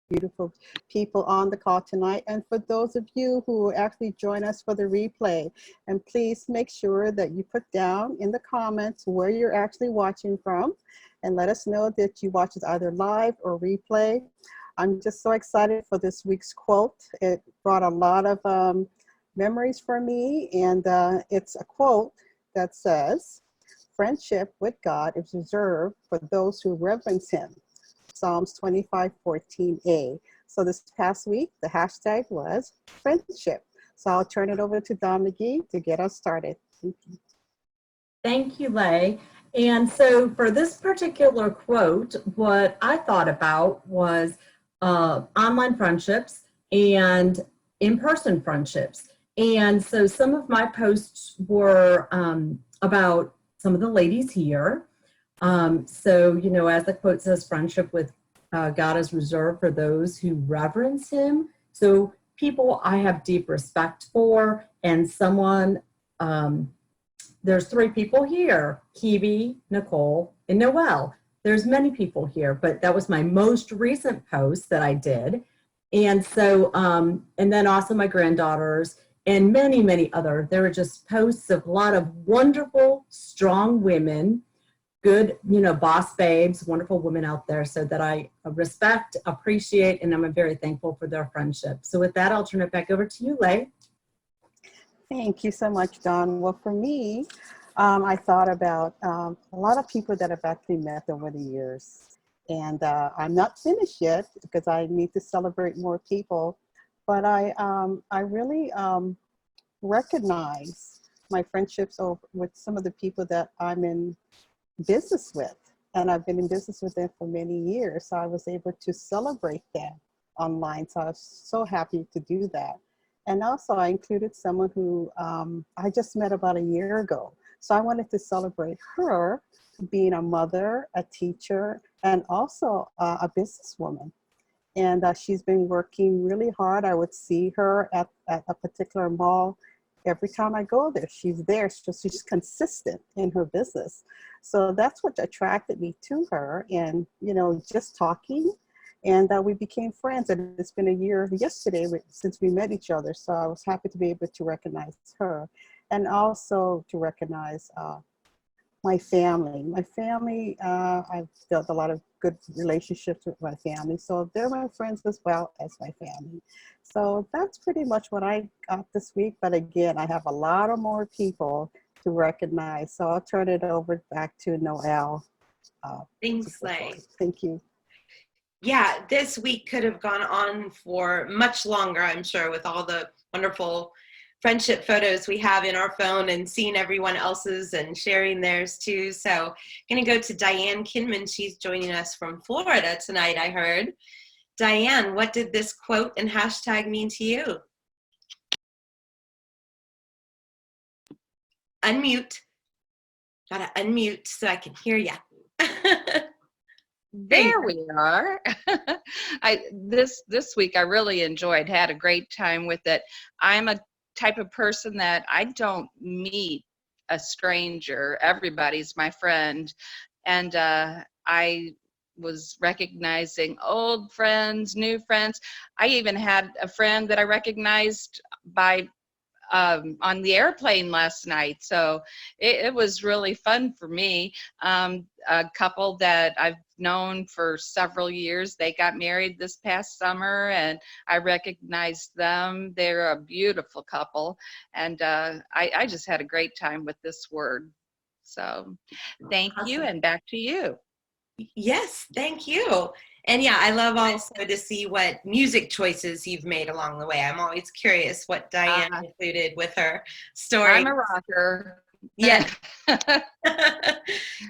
beautiful people on the call tonight, and for those of you who actually join us for the replay. And please make sure that you put down in the comments where you're actually watching from, and let us know that you watch it either live or replay. I'm just so excited for this week's quote. It brought a lot of memories for me, and it's a quote that says, "Friendship with God is reserved for those who reverence him." Psalms 25:14a. So this past week, the hashtag was friendship. So I'll turn it over to Don McGee to get us started. Thank you. Thank you, Lay. And so for this particular quote, what I thought about was online friendships and in-person friendships. And so some of my posts were about some of the ladies here. So, you know, as the quote says, friendship with God is reserved for those who reverence him. So people I have deep respect for, and someone, there's 3 people here, Kiwi, Nicole, and Noelle. There's many people here, but that was my most recent post that I did. And so, and then also my granddaughters and many, many other. There were just posts of a lot of wonderful, strong women, good, you know, boss babes, wonderful women out there, so that I respect, appreciate, and I'm very thankful for their friendship. So with that, I'll turn it back over to you, Lay. Thank you so much, Don. Well, for me, I thought about a lot of people that I've actually met over the years. And I'm not finished yet because I need to celebrate more people. But I really recognize my friendships with some of the people that I'm in business with. And I've been in business with them for many years. So I was able to celebrate them online. So I was so happy to do that. And also I included someone who I just met about a year ago. So I wanted to celebrate her being a mother, a teacher, and also a businesswoman. And she's been working really hard. I would see her at a particular mall. Every time I go there, she's there. So she's consistent in her business. So that's what attracted me to her. And, you know, just talking, and we became friends. And it's been a year yesterday since we met each other. So I was happy to be able to recognize her, and also to recognize my family. My family, I've built a lot of good relationships with my family. So they're my friends as well as my family. So that's pretty much what I got this week. But again, I have a lot of more people to recognize. So I'll turn it over back to Noelle. Thanks, Lay. Thank you. Yeah, this week could have gone on for much longer, I'm sure, with all the wonderful friendship photos we have in our phone and seeing everyone else's and sharing theirs too. So I'm going to go to Diane Kinman. She's joining us from Florida tonight, I heard. Diane, what did this quote and hashtag mean to you? Unmute. Gotta unmute so I can hear you. There we are. This week I really enjoyed, had a great time with it. I'm a type of person that I don't meet a stranger. Everybody's my friend. And I was recognizing old friends, new friends. I even had a friend that I recognized by on the airplane last night. So it was really fun for me. A couple that I've known for several years, they got married this past summer, and I recognized them. They're a beautiful couple, and I just had a great time with this word. So thank you, and back to you. Yes, thank you. And yeah, I love also to see what music choices you've made along the way. I'm always curious what Diane included with her story. I'm a rocker. Yeah.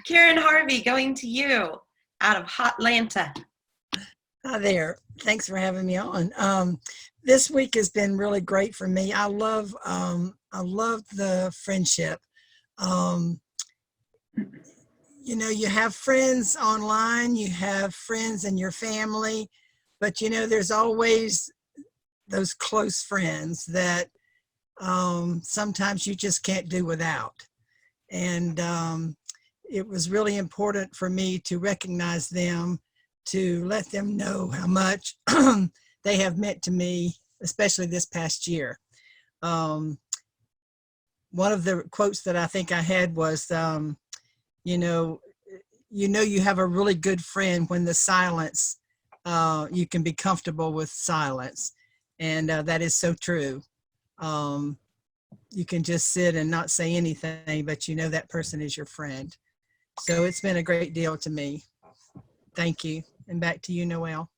Karen Harvey, going to you out of Hotlanta. Hi there. Thanks for having me on. This week has been really great for me. I love the friendship. You know, you have friends online, you have friends in your family, but you know, there's always those close friends that sometimes you just can't do without. And it was really important for me to recognize them, to let them know how much they have meant to me, especially this past year. One of the quotes that I think I had was, you know you have a really good friend when the silence, you can be comfortable with silence. And that is so true. You can just sit and not say anything, but you know that person is your friend. So it's been a great deal to me. Thank you. And back to you, Noelle.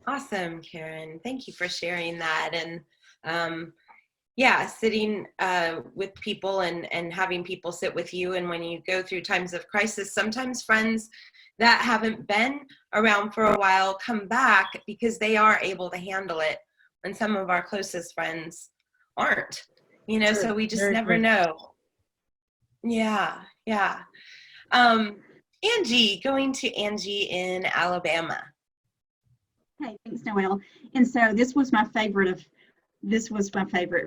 Awesome, Karen. Thank you for sharing that. And yeah, sitting with people and having people sit with you. And when you go through times of crisis, sometimes friends that haven't been around for a while come back because they are able to handle it, and some of our closest friends aren't, True. so we just Very never true. know. Yeah. Angie, going to Angie in Alabama. Hey, thanks, Noelle. And so this was my favorite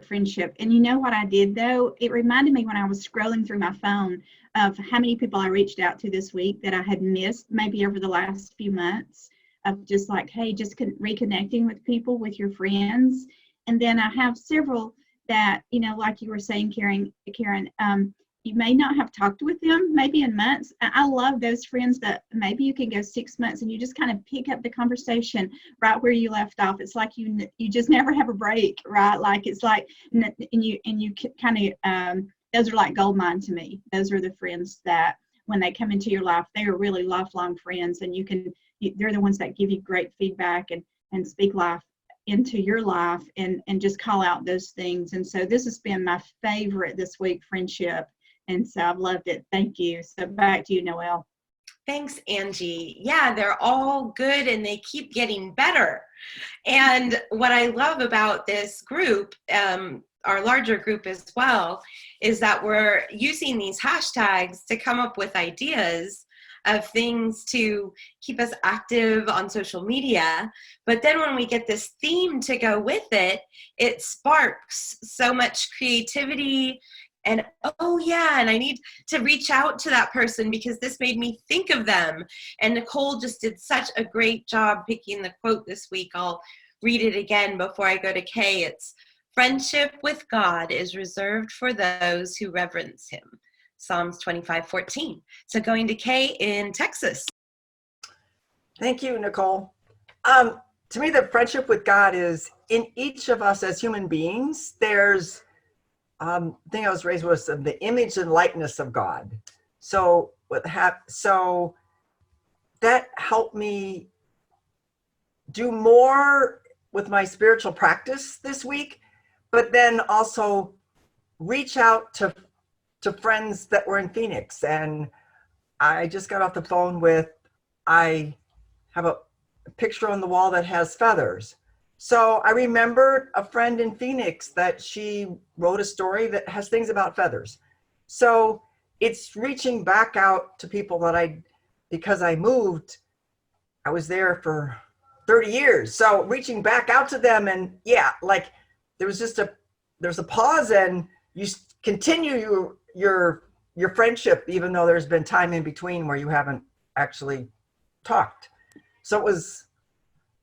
friendship. And you know what I did though? It reminded me when I was scrolling through my phone of how many people I reached out to this week that I had missed maybe over the last few months, of just like, hey, just reconnecting with people, with your friends. And then I have several that, like you were saying, Karen, you may not have talked with them maybe in months. I love those friends that maybe you can go 6 months and you just kind of pick up the conversation right where you left off. It's like you just never have a break, right? Like it's like, and you kind of, those are like gold mine to me. Those are the friends that when they come into your life, they are really lifelong friends, and they're the ones that give you great feedback and speak life into your life and just call out those things. And so this has been my favorite this week, friendship. And so I've loved it. Thank you. So back to you, Noelle. Thanks, Angie. Yeah, they're all good and they keep getting better. And what I love about this group, our larger group as well, is that we're using these hashtags to come up with ideas of things to keep us active on social media. But then when we get this theme to go with it, it sparks so much creativity. And oh yeah, and I need to reach out to that person because this made me think of them. And Nicole just did such a great job picking the quote this week. I'll read it again before I go to Kay. It's, "Friendship with God is reserved for those who reverence him." Psalms 25:14. So going to Kay in Texas. Thank you, Nicole. To me, the friendship with God is in each of us as human beings. There's the thing I was raised with, the image and likeness of God. So that helped me do more with my spiritual practice this week, but then also reach out to friends that were in Phoenix. And I just got off the phone with, I have a picture on the wall that has feathers. So I remembered a friend in Phoenix that she wrote a story that has things about feathers. So it's reaching back out to people that because I moved, I was there for 30 years. So reaching back out to them, and yeah, like there's a pause, and you continue your friendship, even though there's been time in between where you haven't actually talked. So it was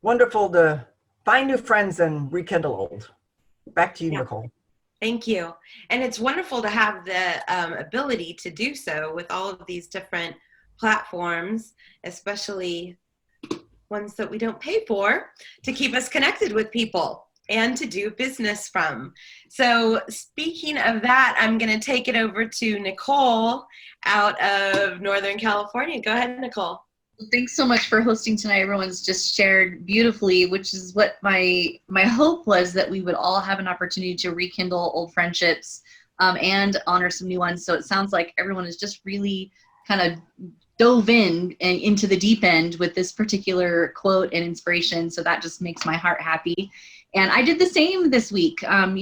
wonderful to find new friends and rekindle old. Back to you, Nicole. Thank you. And it's wonderful to have the ability to do so with all of these different platforms, especially ones that we don't pay for, to keep us connected with people and to do business from. So speaking of that, I'm going to take it over to Nicole out of Northern California. Go ahead, Nicole. Thanks so much for hosting tonight. Everyone's just shared beautifully, which is what my hope was, that we would all have an opportunity to rekindle old friendships and honor some new ones. So it sounds like everyone is just really kind of dove into the deep end with this particular quote and inspiration. So that just makes my heart happy. And I did the same this week. When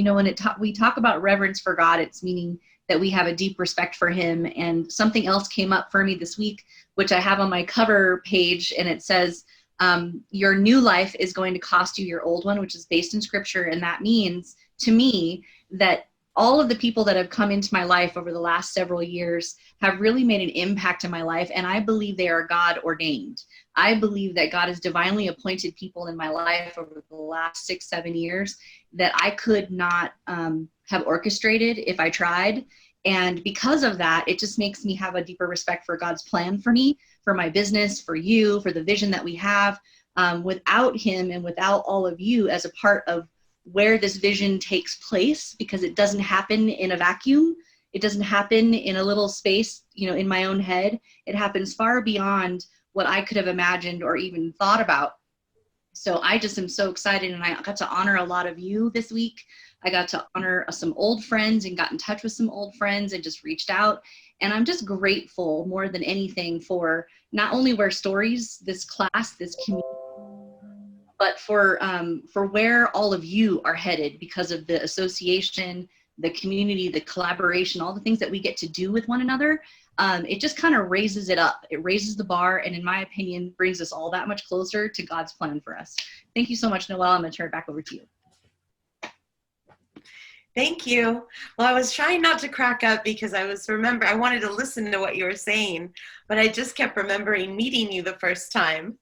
we talk about reverence for God, it's meaning that we have a deep respect for him. And something else came up for me this week, which I have on my cover page, and it says, your new life is going to cost you your old one, which is based in scripture. And that means to me that all of the people that have come into my life over the last several years have really made an impact in my life, and I believe they are God ordained. I believe that God has divinely appointed people in my life over the last 6-7 years that I could not have orchestrated if I tried. And because of that, it just makes me have a deeper respect for God's plan for me, for my business, for you, for the vision that we have. Without him and without all of you as a part of where this vision takes place, because it doesn't happen in a vacuum. It doesn't happen in a little space, in my own head. It happens far beyond what I could have imagined or even thought about. So I just am so excited, and I got to honor a lot of you this week. I got to honor some old friends and got in touch with some old friends and just reached out. And I'm just grateful more than anything for not only Where Stories, this class, this community, but for where all of you are headed because of the association, the community, the collaboration, all the things that we get to do with one another. It just kind of raises it up. It raises the bar, and in my opinion, brings us all that much closer to God's plan for us. Thank you so much, Noelle. I'm going to turn it back over to you. Thank you. Well, I was trying not to crack up because I wanted to listen to what you were saying, but I just kept remembering meeting you the first time.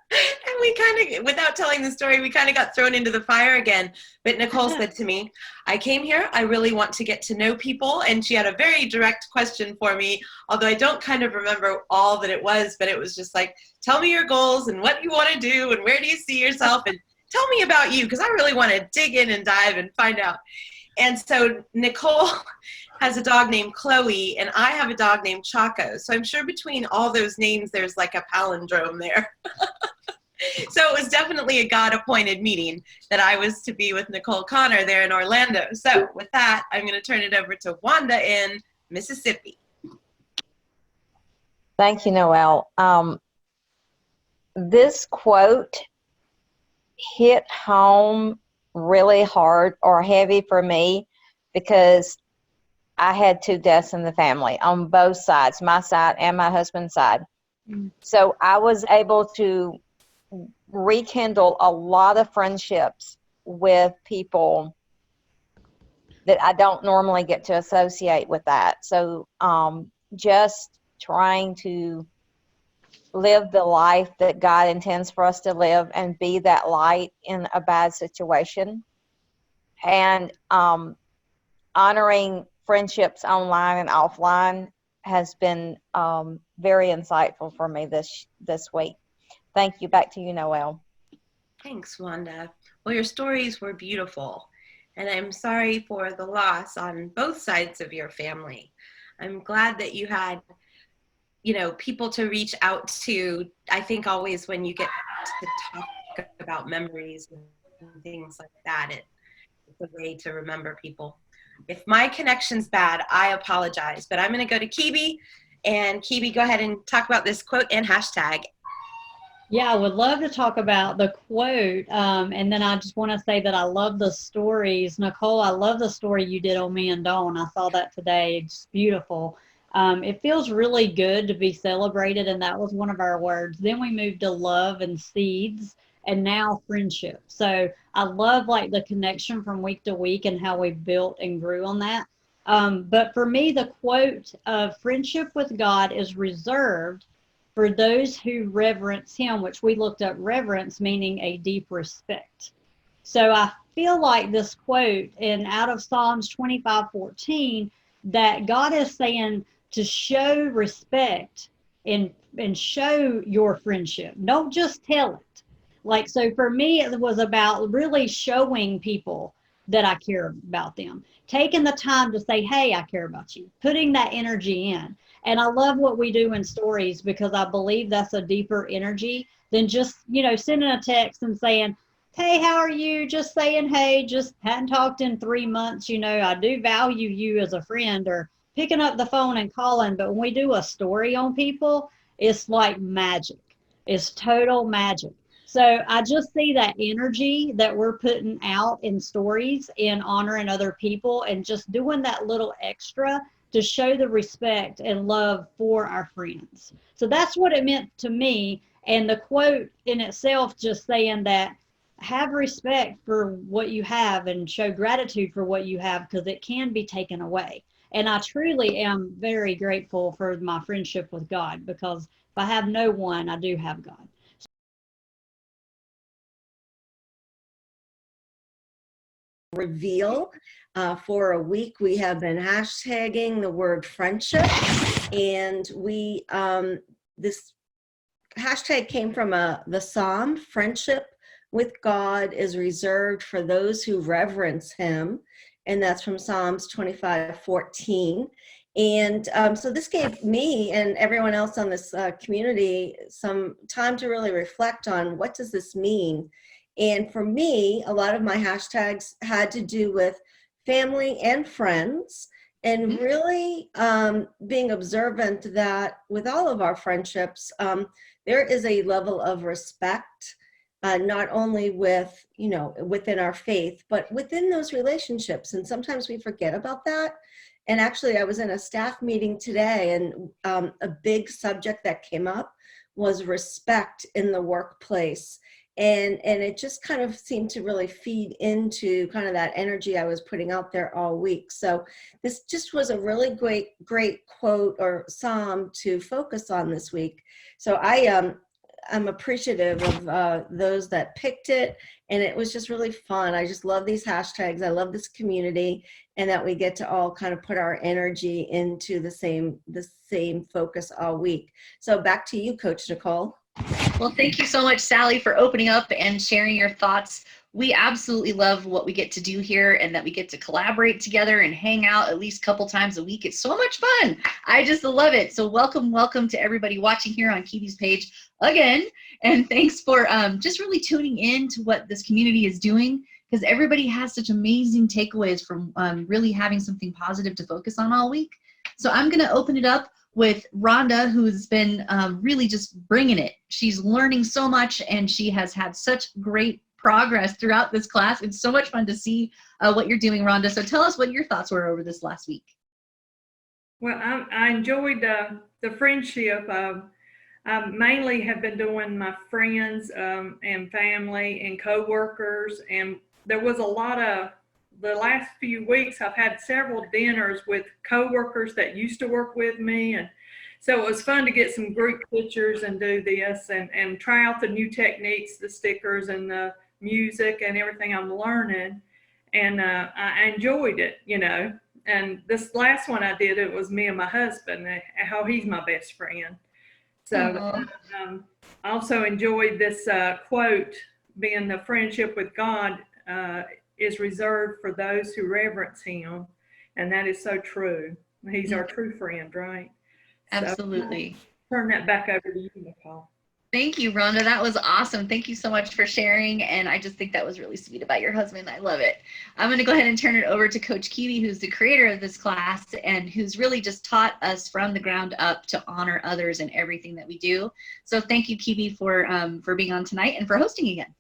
And we kind of, without telling the story, we kind of got thrown into the fire again. But Nicole said to me, I came here, I really want to get to know people. And she had a very direct question for me, although I don't kind of remember all that it was, but it was just like, tell me your goals and what you want to do and where do you see yourself, and tell me about you, because I really want to dig in and dive and find out. And so Nicole has a dog named Chloe, and I have a dog named Chaco. So I'm sure between all those names, there's like a palindrome there. So it was definitely a God-appointed meeting that I was to be with Nicole Connor there in Orlando. So with that, I'm going to turn it over to Wanda in Mississippi. Thank you, Noelle. This quote hit home really hard or heavy for me because I had 2 deaths in the family on both sides, my side and my husband's side. So I was able to rekindle a lot of friendships with people that I don't normally get to associate with that. So just trying to live the life that God intends for us to live and be that light in a bad situation, and honoring friendships online and offline has been very insightful for me this week. Thank you. Back to you, Noelle. Thanks, Wanda. Well, your stories were beautiful, and I'm sorry for the loss on both sides of your family. I'm glad that you had, people to reach out to. I think always when you get to talk about memories and things like that, it's a way to remember people. If my connection's bad, I apologize, but I'm going to go to Kibi, and Kibi, go ahead and talk about this quote and hashtag. Yeah, I would love to talk about the quote. And then I just want to say that I love the stories. Nicole, I love the story you did on Me and Dawn. I saw that today. It's beautiful. It feels really good to be celebrated, and that was one of our words. Then we moved to love and seeds, and now friendship. So I love the connection from week to week and how we built and grew on that. But for me, the quote of friendship with God is reserved for those who reverence him, which we looked up, reverence meaning a deep respect. So I feel like this quote, and out of Psalms 25:14, that God is saying to show respect and show your friendship. Don't just tell it. So for me, it was about really showing people that I care about them. Taking the time to say, hey, I care about you. Putting that energy in. And I love what we do in stories because I believe that's a deeper energy than just, sending a text and saying, hey, how are you? Just saying, hey, just hadn't talked in 3 months. I do value you as a friend, or picking up the phone and calling. But when we do a story on people, it's like magic. It's total magic. So I just see that energy that we're putting out in stories in honoring other people and just doing that little extra to show the respect and love for our friends. So that's what it meant to me. And the quote in itself just saying that have respect for what you have and show gratitude for what you have, because it can be taken away. And I truly am very grateful for my friendship with God, because if I have no one, I do have God. Reveal. For a week, we have been hashtagging the word friendship, and this hashtag came from the Psalm, friendship with God is reserved for those who reverence him, and that's from Psalms 25:14. And so this gave me and everyone else on this community some time to really reflect on, what does this mean? And for me, a lot of my hashtags had to do with family and friends, and really being observant that with all of our friendships, there is a level of respect, not only with, within our faith, but within those relationships. And sometimes we forget about that. And actually, I was in a staff meeting today, and a big subject that came up was respect in the workplace. And it just kind of seemed to really feed into kind of that energy I was putting out there all week. So this just was a really great quote or psalm to focus on this week. So I'm appreciative of those that picked it, and it was just really fun. I just love these hashtags. I love this community, and that we get to all kind of put our energy into the same focus all week. So back to you, Coach Nicole. Well, thank you so much, Sally, for opening up and sharing your thoughts. We absolutely love what we get to do here, and that we get to collaborate together and hang out at least a couple times a week. It's so much fun. I just love it. So welcome to everybody watching here on Kiwi's page again. And thanks for just really tuning in to what this community is doing, because everybody has such amazing takeaways from really having something positive to focus on all week. So I'm going to open it up with Rhonda, who's been really just bringing it. She's learning so much, and she has had such great progress throughout this class. It's so much fun to see what you're doing, Rhonda. So tell us what your thoughts were over this last week. Well, I enjoyed the friendship. I mainly have been doing my friends and family and coworkers, and there was a lot of, the last few weeks I've had several dinners with coworkers that used to work with me, and so it was fun to get some group pictures and do this and try out the new techniques, the stickers and the music and everything I'm learning, and I enjoyed it, And this last one I did, it was me and my husband, how he's my best friend. So I also enjoyed this quote, being the friendship with God is reserved for those who reverence him. And that is so true. He's our true friend, right? Absolutely. So, turn that back over to you, Nicole. Thank you, Rhonda. That was awesome. Thank you so much for sharing. And I just think that was really sweet about your husband. I love it. I'm going to go ahead and turn it over to Coach Kiwi, who's the creator of this class and who's really just taught us from the ground up to honor others in everything that we do. So thank you, Kiwi, for being on tonight and for hosting again.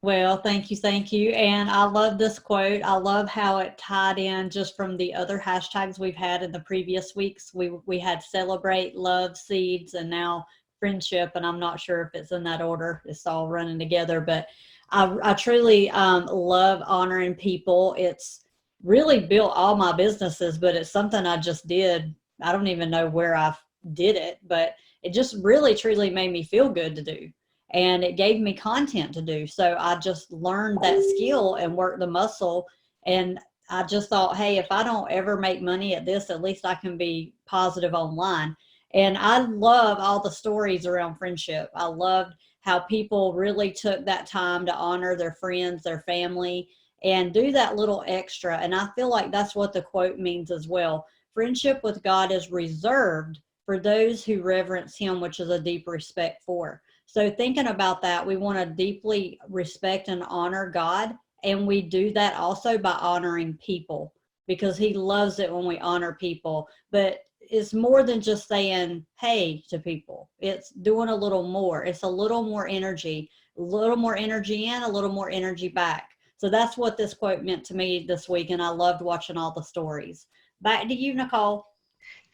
Well, thank you. And I love this quote. I love how it tied in just from the other hashtags we've had in the previous weeks. We had celebrate, love, seeds, and now friendship. And I'm not sure if it's in that order. It's all running together. But I truly love honoring people. It's really built all my businesses, but it's something I just did. I don't even know where I did it, but it just really, truly made me feel good to do. And it gave me content to do. So I just learned that skill and worked the muscle. And I just thought, hey, if I don't ever make money at this, at least I can be positive online. And I love all the stories around friendship. I loved how people really took that time to honor their friends, their family, and do that little extra. And I feel like that's what the quote means as well. Friendship with God is reserved for those who reverence him, which is a deep respect for. So thinking about that, we want to deeply respect and honor God. And we do that also by honoring people, because he loves it when we honor people. But it's more than just saying, hey, to people. It's doing a little more. It's a little more energy in, a little more energy back. So that's what this quote meant to me this week. And I loved watching all the stories. Back to you, Nicole.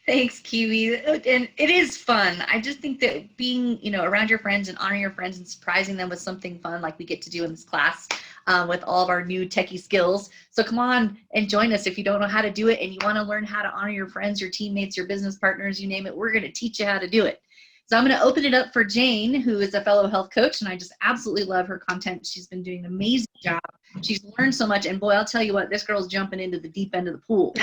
Thanks, Kiwi. And it is fun. I just think that being, around your friends and honoring your friends and surprising them with something fun like we get to do in this class with all of our new techie skills. So come on and join us if you don't know how to do it and you want to learn how to honor your friends, your teammates, your business partners, you name it. We're going to teach you how to do it. So I'm going to open it up for Jane, who is a fellow health coach, and I just absolutely love her content. She's been doing an amazing job. She's learned so much, and boy, I'll tell you what, this girl's jumping into the deep end of the pool.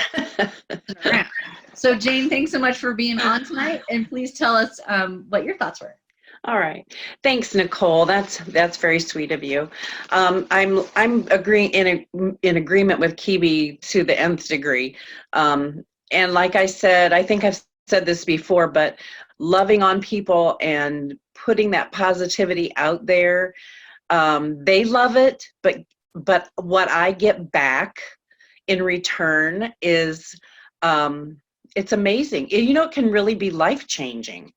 So Jane, thanks so much for being on tonight, and please tell us what your thoughts were. All right, thanks, Nicole. That's very sweet of you. I'm agreeing in agreement with Kiwi to the nth degree. And like I said, I think I've said this before, but loving on people and putting that positivity out there, they love it. But what I get back in return is it's amazing. It can really be life-changing.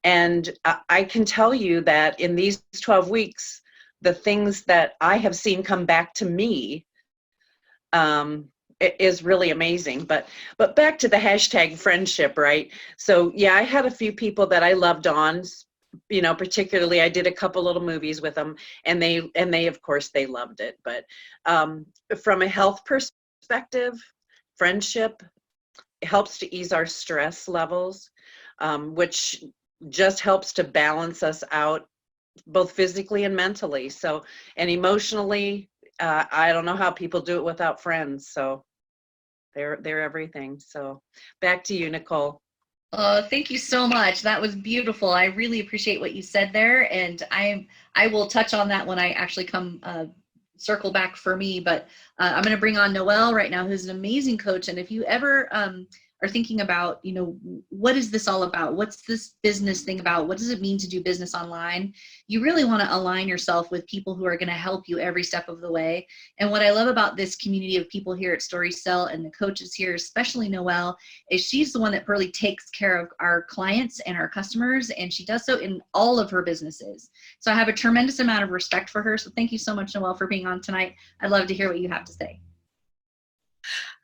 And I can tell you that in these 12 weeks, the things that I have seen come back to me is really amazing. But back to the hashtag friendship, right? So yeah, I had a few people that I loved on, particularly I did a couple little movies with them, and they of course they loved it. But from a health perspective, friendship helps to ease our stress levels, which just helps to balance us out both physically and mentally. So, and emotionally, I don't know how people do it without friends. So they're everything. So back to you, Nicole. Thank you so much. That was beautiful. I really appreciate what you said there. And I will touch on that when I actually come circle back for me. But I'm going to bring on Noelle right now, who's an amazing coach. And if you ever are thinking about, what is this all about? What's this business thing about? What does it mean to do business online? You really want to align yourself with people who are going to help you every step of the way. And what I love about this community of people here at Storycell and the coaches here, especially Noelle, is she's the one that really takes care of our clients and our customers, and she does so in all of her businesses. So I have a tremendous amount of respect for her. So thank you so much, Noelle, for being on tonight. I'd love to hear what you have to say.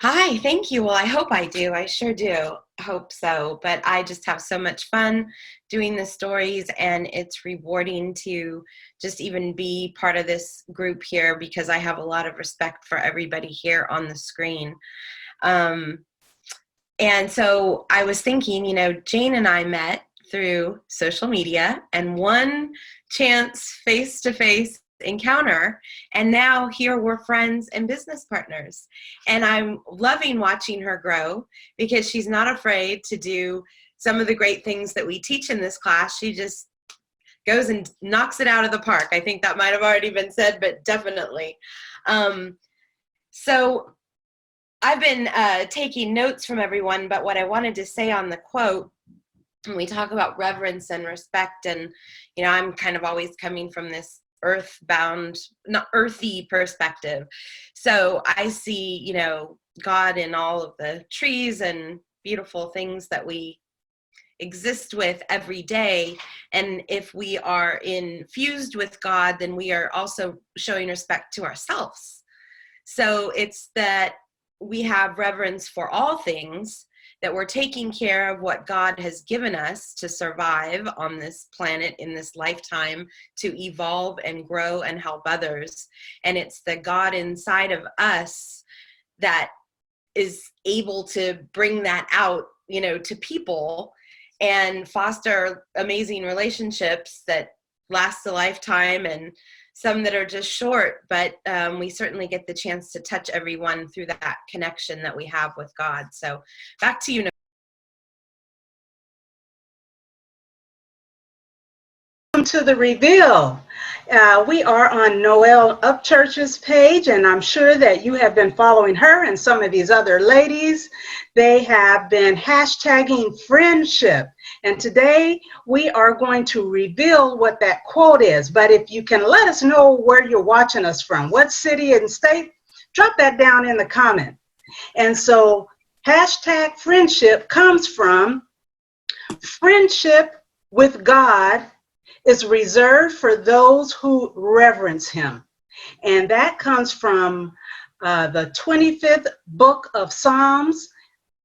Hi, thank you. Well, I hope I do. I sure do. Hope so. But I just have so much fun doing the stories, and it's rewarding to just even be part of this group here because I have a lot of respect for everybody here on the screen. And so I was thinking, Jane and I met through social media and one chance face-to-face encounter, and now here we're friends and business partners, and I'm loving watching her grow because she's not afraid to do some of the great things that we teach in this class. She just goes and knocks it out of the park. I think that might have already been said, but definitely. So I've been taking notes from everyone, but what I wanted to say on the quote, when we talk about reverence and respect, and I'm kind of always coming from this earthbound, not earthy perspective. So I see, God in all of the trees and beautiful things that we exist with every day. And if we are infused with God, then we are also showing respect to ourselves. So it's that we have reverence for all things, that we're taking care of what God has given us to survive on this planet in this lifetime, to evolve and grow and help others. And it's the God inside of us that is able to bring that out, to people and foster amazing relationships that last a lifetime, and some that are just short, but we certainly get the chance to touch everyone through that connection that we have with God. So back to you, Nicole. Welcome to the reveal. We are on Noelle Upchurch's page, and I'm sure that you have been following her and some of these other ladies. They have been hashtagging friendship, and today we are going to reveal what that quote is. But if you can let us know where you're watching us from, what city and state, drop that down in the comment. And so hashtag friendship comes from friendship with God is reserved for those who reverence him. And that comes from the 25th book of Psalms,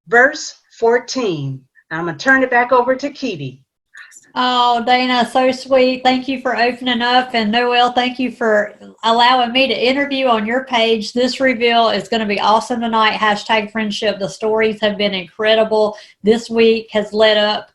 verse 14. I'm going to turn it back over to Kibi. Oh, Dana, so sweet. Thank you for opening up. And Noelle, thank you for allowing me to interview on your page. This reveal is going to be awesome tonight. Hashtag friendship. The stories have been incredible. This week has led up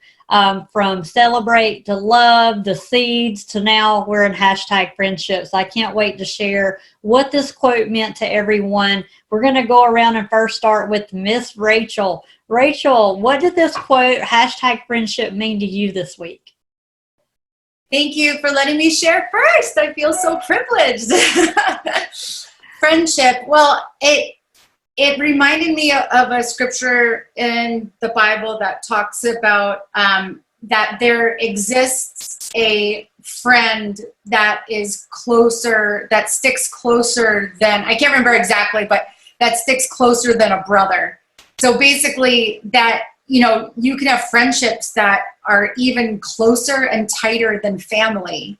from celebrate to love, the seeds to now we're in hashtag friendship. So I can't wait to share what this quote meant to everyone. We're going to go around and first start with Miss Rachel. Rachel, what did this quote, hashtag friendship, mean to you this week? Thank you for letting me share first. I feel so privileged. Friendship. Well, it reminded me of a scripture in the Bible that talks about that there exists a friend that is closer, that sticks closer than, I can't remember exactly, but that sticks closer than a brother. So basically that, you know, you can have friendships that are even closer and tighter than family.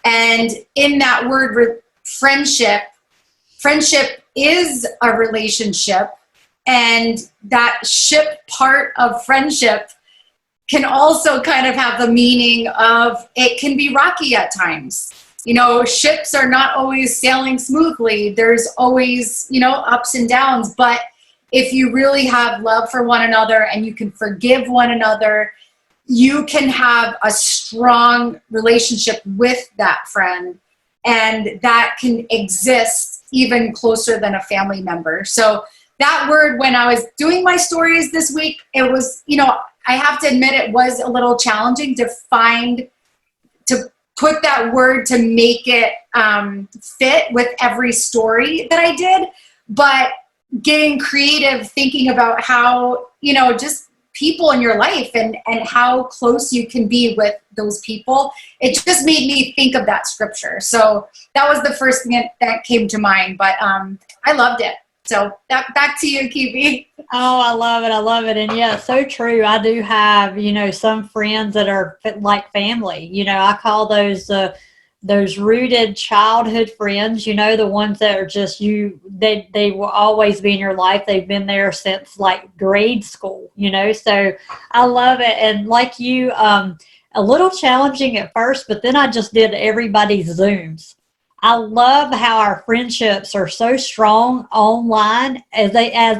And in that word friendship is a relationship, and that ship part of friendship can also kind of have the meaning of it can be rocky at times. You know, ships are not always sailing smoothly. There's always, you know, ups and downs, but if you really have love for one another and you can forgive one another, you can have a strong relationship with that friend, and that can exist even closer than a family member. So that word, when I was doing my stories this week, it was, you know, I have to admit it was a little challenging to put that word to make it fit with every story that I did. But getting creative, thinking about how, you know, just people in your life and how close you can be with those people, it just made me think of that scripture. So that was the first thing that came to mind, but I loved it. So back to you, Kibi. Oh, I love it. I love it. And yeah, so true. I do have, you know, some friends that are like family. You know, I call those rooted childhood friends, you know, the ones that are just they will always be in your life. They've been there since like grade school, you know, so I love it. And like you, a little challenging at first, but then I just did everybody's Zooms. I love how our friendships are so strong online as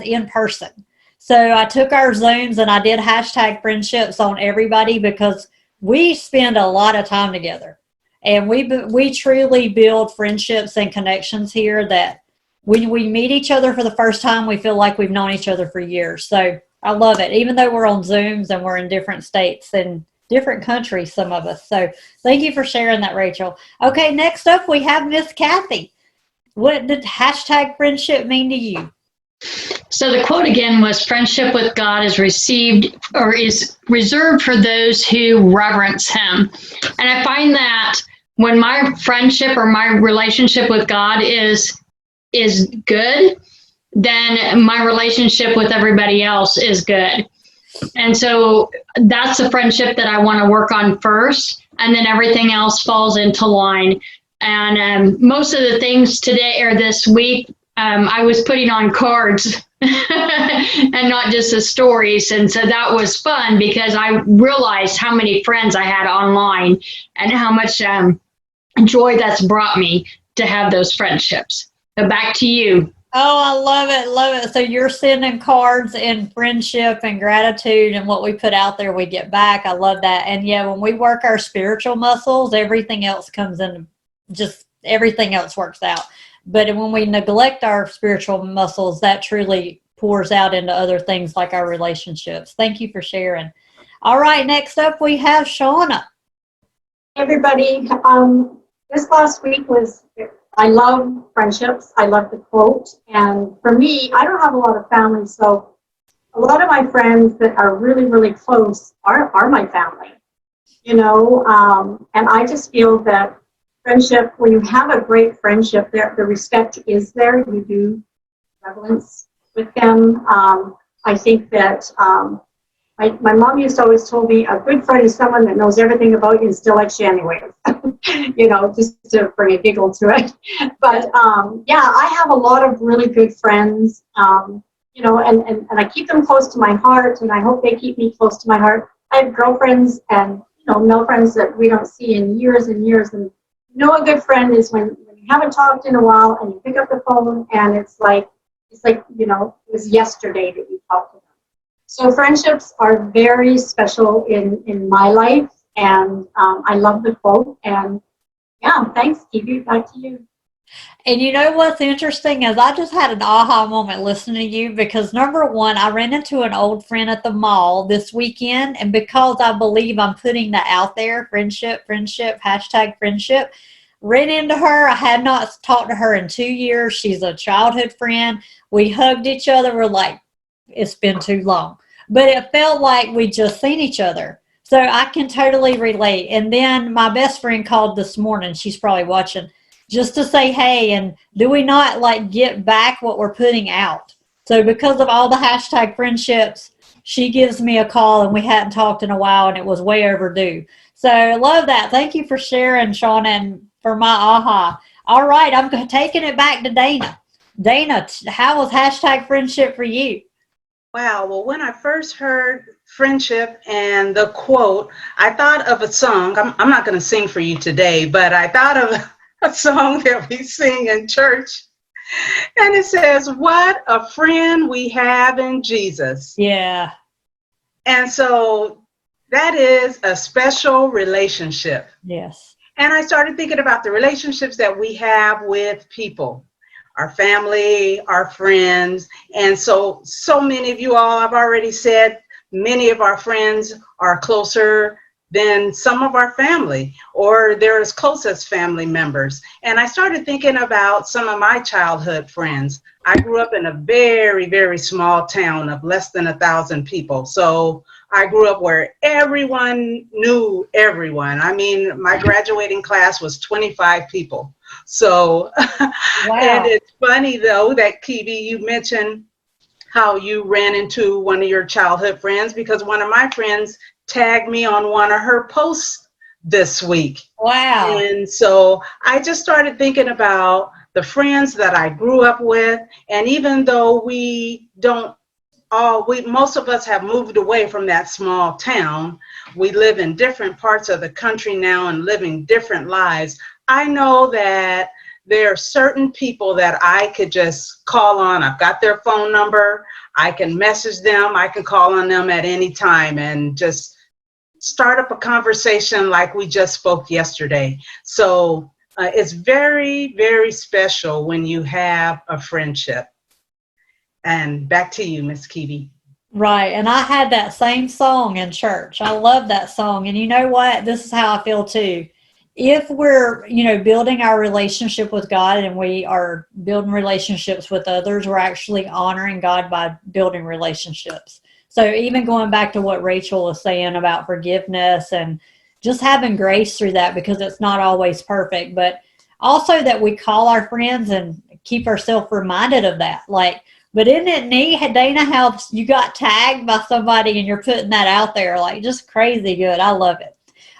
in person. So I took our Zooms and I did hashtag friendships on everybody because we spend a lot of time together. And we truly build friendships and connections here that when we meet each other for the first time, we feel like we've known each other for years. So I love it, even though we're on Zooms and we're in different states and different countries, some of us. So thank you for sharing that, Rachel. Okay, next up we have Miss Kathy. What did hashtag friendship mean to you? So the quote again was, friendship with God is received or is reserved for those who reverence him. And I find that when my friendship or my relationship with God is good, then my relationship with everybody else is good. And so that's the friendship that I want to work on first, and then everything else falls into line. And most of the things today or this week, I was putting on cards and not just the stories. And so that was fun because I realized how many friends I had online and how much joy that's brought me to have those friendships. So back to you. Oh, I love it. Love it. So you're sending cards and friendship and gratitude, and what we put out there, we get back. I love that. And yeah, when we work our spiritual muscles, everything else comes in, just everything else works out. But when we neglect our spiritual muscles, that truly pours out into other things like our relationships. Thank you for sharing. All right, next up we have Shauna. Everybody, this last week was, I love friendships. I love the quote. And for me, I don't have a lot of family, so a lot of my friends that are really, really close are my family, you know, and I just feel that friendship, when you have a great friendship, the respect is there. You do reverence with them. I think that my mom used to always told me a good friend is someone that knows everything about you and still likes you anyway. You know, just to bring a giggle to it. But yeah, I have a lot of really good friends. You you know, and I keep them close to my heart, and I hope they keep me close to my heart. I have girlfriends and, you know, male friends that we don't see in years and years. And you know, a good friend is when you haven't talked in a while and you pick up the phone and it's like, you know, it was yesterday that you talked to them. So friendships are very special in my life, and I love the quote. And yeah, thanks, Kiwi. Back to you. And you know what's interesting is I just had an aha moment listening to you because number one, I ran into an old friend at the mall this weekend, and because I believe I'm putting that out there, friendship, hashtag friendship, ran into her. I had not talked to her in 2 years. She's a childhood friend. We hugged each other. We're like, it's been too long. But it felt like we just seen each other. So I can totally relate. And then my best friend called this morning. She's probably watching, just to say, hey, and do we not like get back what we're putting out? So because of all the hashtag friendships, she gives me a call, and we hadn't talked in a while, and it was way overdue. So I love that. Thank you for sharing, Shauna, and for my aha. All right, I'm taking it back to Dana. Dana, how was hashtag friendship for you? Wow. Well, when I first heard friendship and the quote, I thought of a song. I'm not going to sing for you today, but I thought of a song that we sing in church. And it says, what a friend we have in Jesus. Yeah. And so that is a special relationship. Yes. And I started thinking about the relationships that we have with people, our family, our friends. And so many of you all have already said, many of our friends are closer than some of our family, or they're as close as family members. And I started thinking about some of my childhood friends. I grew up in a very, very small town of less than 1,000 people. So I grew up where everyone knew everyone. I mean, my graduating class was 25 people. So, wow. And it's funny though that Kiwi, you mentioned how you ran into one of your childhood friends, because one of my friends tagged me on one of her posts this week. Wow. And so I just started thinking about the friends that I grew up with. And even though most of us have moved away from that small town, we live in different parts of the country now and living different lives. I know that there are certain people that I could just call on. I've got their phone number. I can message them. I can call on them at any time and just start up a conversation like we just spoke yesterday. So it's very, very special when you have a friendship. And back to you, Miss Kiwi. Right. And I had that same song in church. I love that song. And you know what? This is how I feel too. If we're, you know, building our relationship with God and we are building relationships with others, we're actually honoring God by building relationships. So even going back to what Rachel was saying about forgiveness and just having grace through that, because it's not always perfect, but also that we call our friends and keep ourselves reminded of that. Like, but isn't it neat, Dana, how you got tagged by somebody and you're putting that out there? Like, just crazy good. I love it.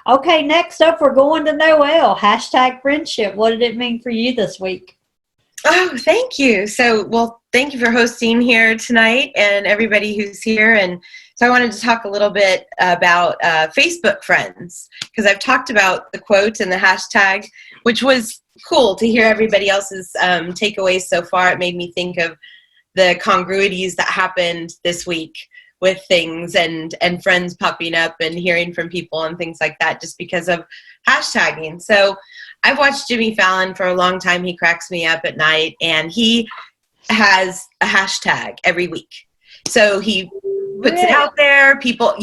Okay, next up, we're going to Noelle. Hashtag friendship. What did it mean for you this week? Oh, thank you. Thank you for hosting here tonight and everybody who's here. And so I wanted to talk a little bit about Facebook friends, because I've talked about the quote and the hashtag, which was cool to hear everybody else's takeaways so far. It made me think of the congruities that happened this week with things and friends popping up and hearing from people and things like that just because of hashtagging. So I've watched Jimmy Fallon for a long time. He cracks me up at night, and he has a hashtag every week. So he puts it out there. People,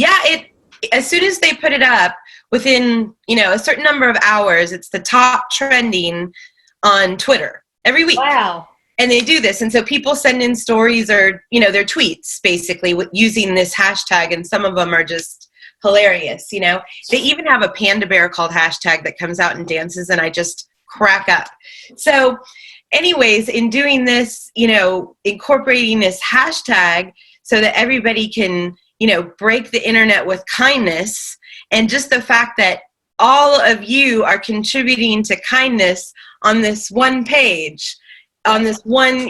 as soon as they put it up, within, a certain number of hours, it's the top trending on Twitter every week. Wow. And they do this. And so people send in stories or, their tweets basically using this hashtag. And some of them are just hilarious. They even have a panda bear called hashtag that comes out and dances, and I just crack up. So anyways, in doing this, incorporating this hashtag so that everybody can, break the internet with kindness, and just the fact that all of you are contributing to kindness on this one page, on this one,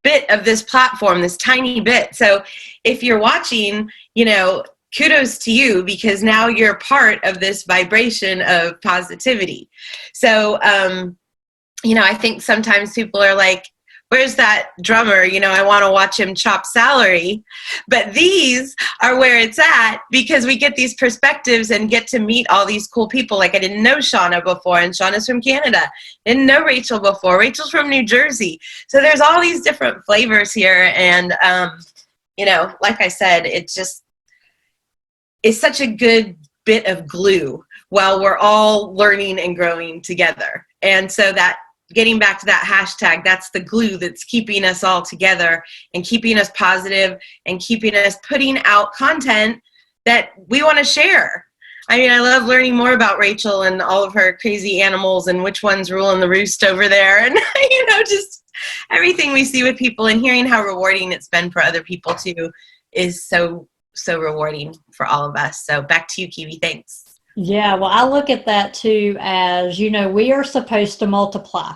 bit of this platform, this tiny bit. So if you're watching, you know, kudos to you, because now you're part of this vibration of positivity. So, you know, I think sometimes people are like, where's that drummer? You know, I want to watch him chop celery. But these are where it's at, because we get these perspectives and get to meet all these cool people. Like, I didn't know Shauna before, and Shauna's from Canada. Didn't know Rachel before. Rachel's from New Jersey. So there's all these different flavors here. And, you know, like I said, it's such a good bit of glue while we're all learning and growing together. And so that, getting back to that hashtag, that's the glue that's keeping us all together and keeping us positive and keeping us putting out content that we want to share. I mean, I love learning more about Rachel and all of her crazy animals and which one's ruling the roost over there. And, you know, just everything we see with people, and hearing how rewarding it's been for other people too is so rewarding for all of us. So back to you, Kiwi. Thanks. Yeah, well, I look at that too as, you know, we are supposed to multiply.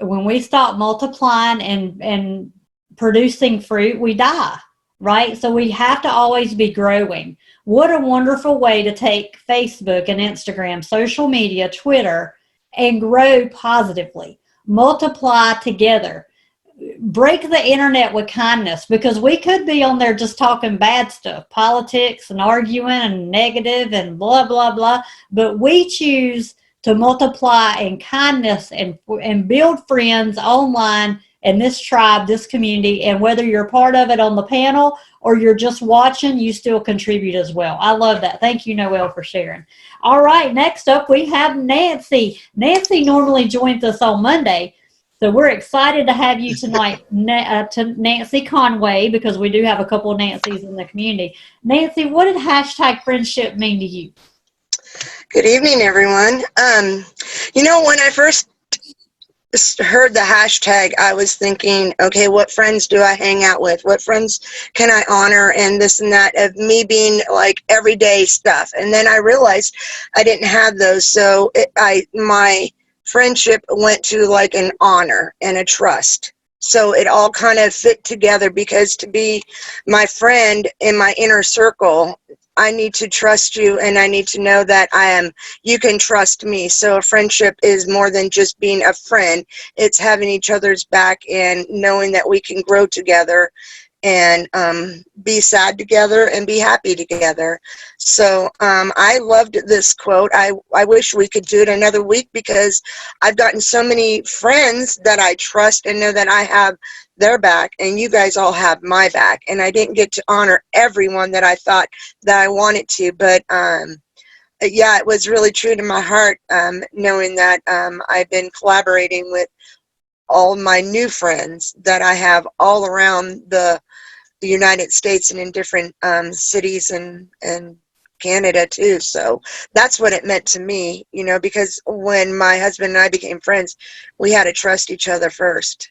When we stop multiplying and producing fruit, we die, right? So we have to always be growing. What a wonderful way to take Facebook and Instagram, social media, Twitter, and grow positively. Multiply together. Break the internet with kindness, because we could be on there just talking bad stuff, politics and arguing and negative and blah, blah, blah. But we choose to multiply in kindness and build friends online in this tribe, this community. And whether you're part of it on the panel or you're just watching, you still contribute as well. I love that. Thank you, Noelle, for sharing. All right, next up we have Nancy. Nancy normally joins us on Monday. So we're excited to have you tonight, to Nancy Conway, because we do have a couple of Nancys in the community. Nancy, what did hashtag friendship mean to you? Good evening, everyone. You know, when I first heard the hashtag, I was thinking, okay, what friends do I hang out with? What friends can I honor? And this and that, of me being like everyday stuff. And then I realized I didn't have those. So my friendship went to like an honor and a trust. So it all kind of fit together, because to be my friend in my inner circle, I need to trust you, and I need to know that you can trust me. So a friendship is more than just being a friend. It's having each other's back and knowing that we can grow together and be sad together and be happy together. So I loved this quote. I wish we could do it another week, because I've gotten so many friends that I trust and know that I have their back, and you guys all have my back. And I didn't get to honor everyone that I thought that I wanted to, but yeah, it was really true to my heart, knowing that I've been collaborating with all my new friends that I have all around the United States and in different cities and Canada too. So that's what it meant to me, you know, because when my husband and I became friends, we had to trust each other first.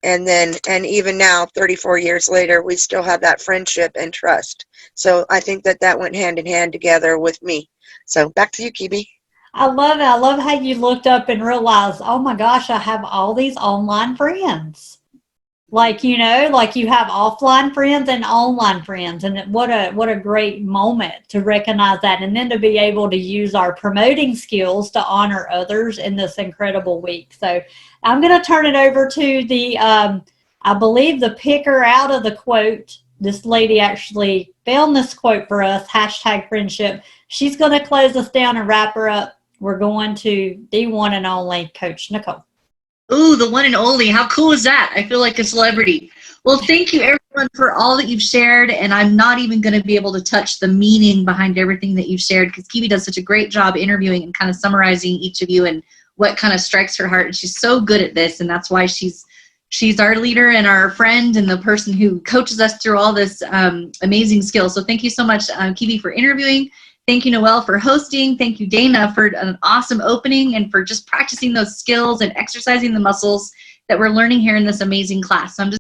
And even now, 34 years later, we still have that friendship and trust. So I think that went hand in hand together with me. So back to you, Kibi. I love it. I love how you looked up and realized, oh my gosh, I have all these online friends. Like, you know, like you have offline friends and online friends. And what a great moment to recognize that. And then to be able to use our promoting skills to honor others in this incredible week. So I'm going to turn it over to the, I believe the picker out of the quote. This lady actually found this quote for us, hashtag friendship. She's going to close us down and wrap her up. We're going to the one and only Coach Nicole. Ooh, the one and only. How cool is that? I feel like a celebrity. Well, thank you, everyone, for all that you've shared. And I'm not even going to be able to touch the meaning behind everything that you've shared, because Kiwi does such a great job interviewing and kind of summarizing each of you and what kind of strikes her heart. And she's so good at this. And that's why she's our leader and our friend and the person who coaches us through all this amazing skills. So thank you so much, Kiwi, for interviewing. Thank you, Noelle, for hosting. Thank you, Dana, for an awesome opening and for just practicing those skills and exercising the muscles that we're learning here in this amazing class. So I'm just